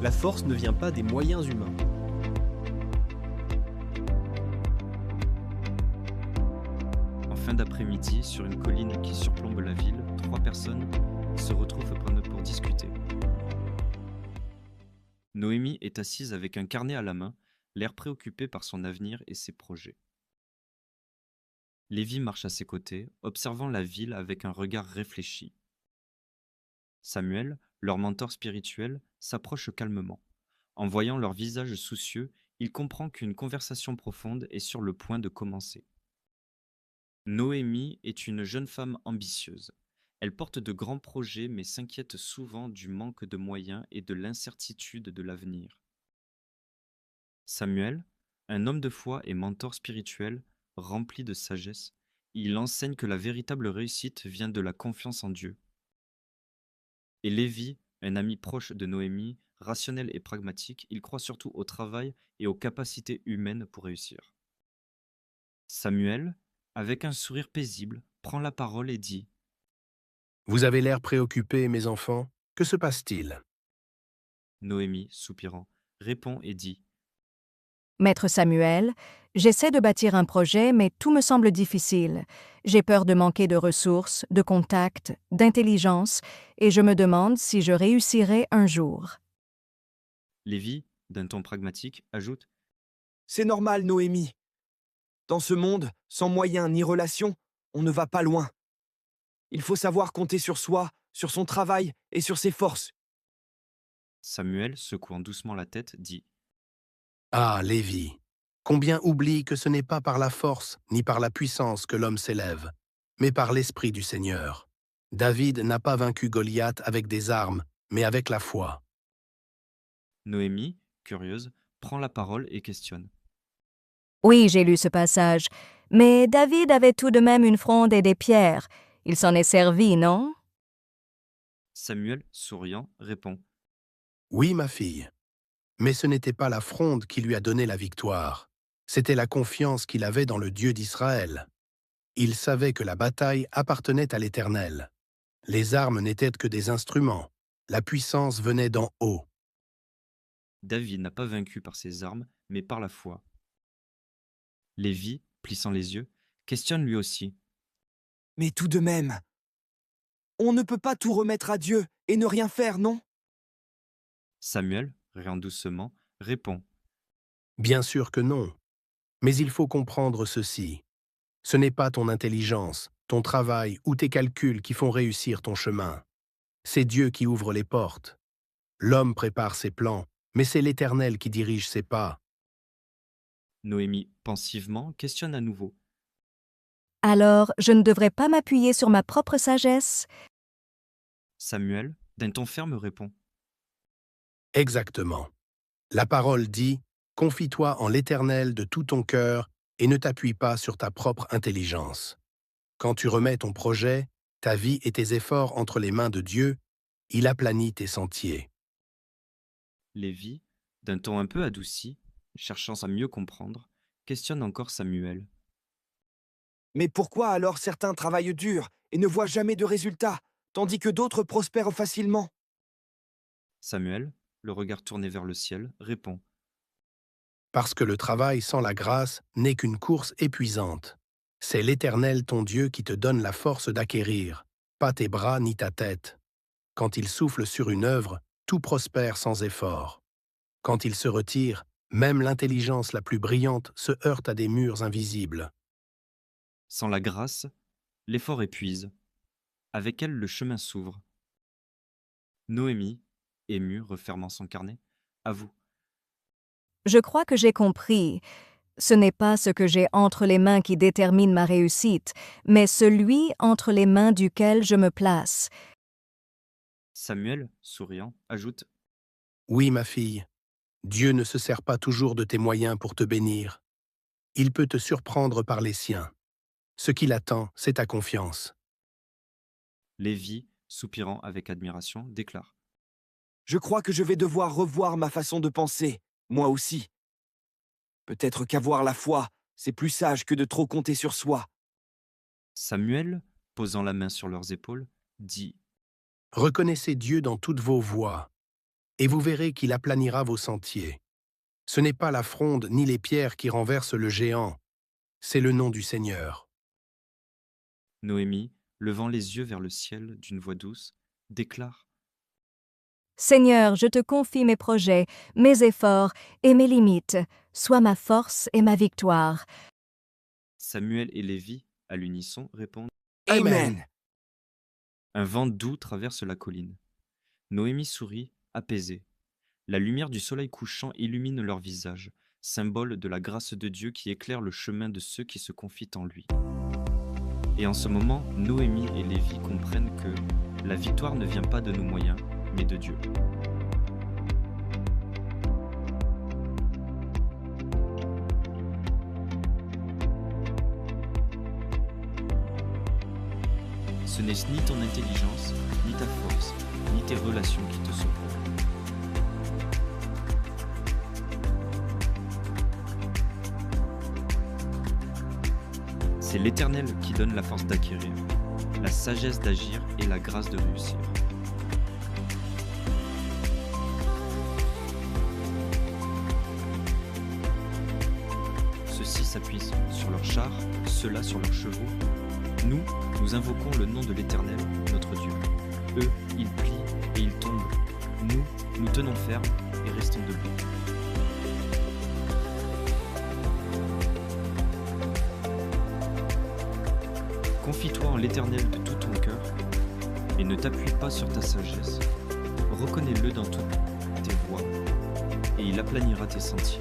La force ne vient pas des moyens humains. En fin d'après-midi, sur une colline qui surplombe la ville, trois personnes se retrouvent pour discuter. Noémie est assise avec un carnet à la main, l'air préoccupée par son avenir et ses projets. Lévi marche à ses côtés, observant la ville avec un regard réfléchi. Samuel, leur mentor spirituel, s'approche calmement. En voyant leur visage soucieux, il comprend qu'une conversation profonde est sur le point de commencer. Noémie est une jeune femme ambitieuse. Elle porte de grands projets mais s'inquiète souvent du manque de moyens et de l'incertitude de l'avenir. Samuel, un homme de foi et mentor spirituel, rempli de sagesse, il enseigne que la véritable réussite vient de la confiance en Dieu. Et Lévi, un ami proche de Noémie, rationnel et pragmatique, il croit surtout au travail et aux capacités humaines pour réussir. Samuel, avec un sourire paisible, prend la parole et dit: Vous avez l'air préoccupés, mes enfants. Que se passe-t-il? Noémie, soupirant, répond et dit: Maître Samuel, j'essaie de bâtir un projet, mais tout me semble difficile. J'ai peur de manquer de ressources, de contacts, d'intelligence, et je me demande si je réussirai un jour. Lévi, d'un ton pragmatique, ajoute: C'est normal, Noémie. Dans ce monde, sans moyens ni relations, on ne va pas loin. Il faut savoir compter sur soi, sur son travail et sur ses forces. Samuel, secouant doucement la tête, dit: Ah, Lévi, combien oublient que ce n'est pas par la force ni par la puissance que l'homme s'élève, mais par l'Esprit du Seigneur. David n'a pas vaincu Goliath avec des armes, mais avec la foi. Noémie, curieuse, prend la parole et questionne: Oui, j'ai lu ce passage, mais David avait tout de même une fronde et des pierres. Il s'en est servi, non? Samuel, souriant, répond: Oui, ma fille, mais ce n'était pas la fronde qui lui a donné la victoire. C'était la confiance qu'il avait dans le Dieu d'Israël. Il savait que la bataille appartenait à l'Éternel. Les armes n'étaient que des instruments. La puissance venait d'en haut. David n'a pas vaincu par ses armes, mais par la foi. Lévi, plissant les yeux, questionne lui aussi: Mais tout de même, on ne peut pas tout remettre à Dieu et ne rien faire, non? Samuel, riant doucement, répond: Bien sûr que non. Mais il faut comprendre ceci. Ce n'est pas ton intelligence, ton travail ou tes calculs qui font réussir ton chemin. C'est Dieu qui ouvre les portes. L'homme prépare ses plans, mais c'est l'Éternel qui dirige ses pas. Noémie, pensivement, questionne à nouveau. Alors, je ne devrais pas m'appuyer sur ma propre sagesse? Samuel, d'un ton ferme, répond: Exactement. La parole dit, confie-toi en l'Éternel de tout ton cœur et ne t'appuie pas sur ta propre intelligence. Quand tu remets ton projet, ta vie et tes efforts entre les mains de Dieu, il aplanit tes sentiers. Lévi, d'un ton un peu adouci, cherchant à mieux comprendre, questionne encore Samuel. Mais pourquoi alors certains travaillent dur et ne voient jamais de résultats, tandis que d'autres prospèrent facilement? Samuel, le regard tourné vers le ciel, répond: Parce que le travail sans la grâce n'est qu'une course épuisante. C'est l'Éternel ton Dieu qui te donne la force d'acquérir, pas tes bras ni ta tête. Quand il souffle sur une œuvre, tout prospère sans effort. Quand il se retire, même l'intelligence la plus brillante se heurte à des murs invisibles. Sans la grâce, l'effort épuise. Avec elle, le chemin s'ouvre. Noémie, émue, refermant son carnet, avoue: Je crois que j'ai compris. Ce n'est pas ce que j'ai entre les mains qui détermine ma réussite, mais celui entre les mains duquel je me place. Samuel, souriant, ajoute: Oui, ma fille, Dieu ne se sert pas toujours de tes moyens pour te bénir. Il peut te surprendre par les siens. Ce qu'il attend, c'est ta confiance. Lévi, soupirant avec admiration, déclare: Je crois que je vais devoir revoir ma façon de penser, moi aussi. Peut-être qu'avoir la foi, c'est plus sage que de trop compter sur soi. Samuel, posant la main sur leurs épaules, dit: Reconnaissez Dieu dans toutes vos voies. et vous verrez qu'il aplanira vos sentiers. Ce n'est pas la fronde ni les pierres qui renversent le géant, c'est le nom du Seigneur. Noémie, levant les yeux vers le ciel d'une voix douce, déclare: Seigneur, je te confie mes projets, mes efforts et mes limites. Sois ma force et ma victoire. Samuel et Lévi, à l'unisson, répondent: Amen. Un vent doux traverse la colline. Noémie sourit, apaisée. La lumière du soleil couchant illumine leur visage, symbole de la grâce de Dieu qui éclaire le chemin de ceux qui se confient en lui. Et en ce moment, Noémie et Lévi comprennent que la victoire ne vient pas de nos moyens, mais de Dieu. Ce n'est ni ton intelligence, ni ta force, ni tes relations qui te sauveront. C'est l'Éternel qui donne la force d'acquérir, la sagesse d'agir et la grâce de réussir. Ceux-ci s'appuient sur leurs chars, ceux-là sur leurs chevaux. Nous, nous invoquons le nom de l'Éternel, notre Dieu. Eux, ils plient et ils tombent. Nous, nous tenons ferme et restons debout. Confie-toi en l'Éternel de tout ton cœur et ne t'appuie pas sur ta sagesse. Reconnais-le dans toutes tes voies et il aplanira tes sentiers.